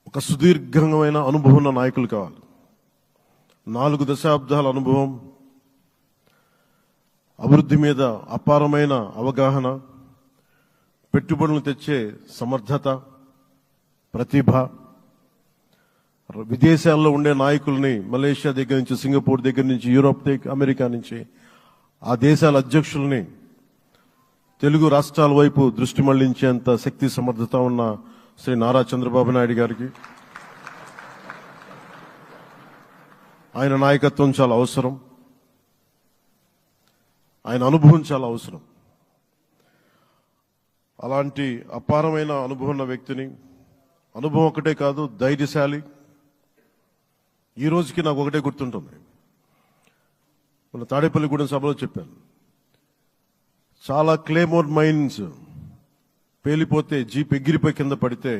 ఒక సుదీర్ఘమైన అనుభవం ఉన్న నాయకులు కావాలి. 4 దశాబ్దాల అనుభవం, అభివృద్ధి మీద అపారమైన అవగాహన, పెట్టుబడులు తెచ్చే సమర్థత, ప్రతిభ, విదేశాల్లో ఉండే నాయకుల్ని మలేషియా దగ్గర నుంచి, సింగపూర్ దగ్గర నుంచి, యూరోప్ దగ్గర, అమెరికా నుంచి ఆ దేశాల అధ్యక్షుల్ని తెలుగు రాష్ట్రాల వైపు దృష్టి మళ్లించేంత శక్తి సమర్థత ఉన్న శ్రీ నారా చంద్రబాబు నాయుడు గారికి ఆయన నాయకత్వం చాలా అవసరం, ఆయన అనుభవం చాలా అవసరం. అలాంటి అపారమైన అనుభవం ఉన్న వ్యక్తిని, అనుభవం ఒకటే కాదు, ధైర్యశాలి. ఈ రోజుకి నాకు ఒకటే గుర్తుంటుంది. మన తాడేపల్లిగూడెం సభలో చెప్పాను, చాలా క్లేమోర్ మైన్స్ పేలిపోతే, జీప్ ఎగిరిపోయి కింద పడితే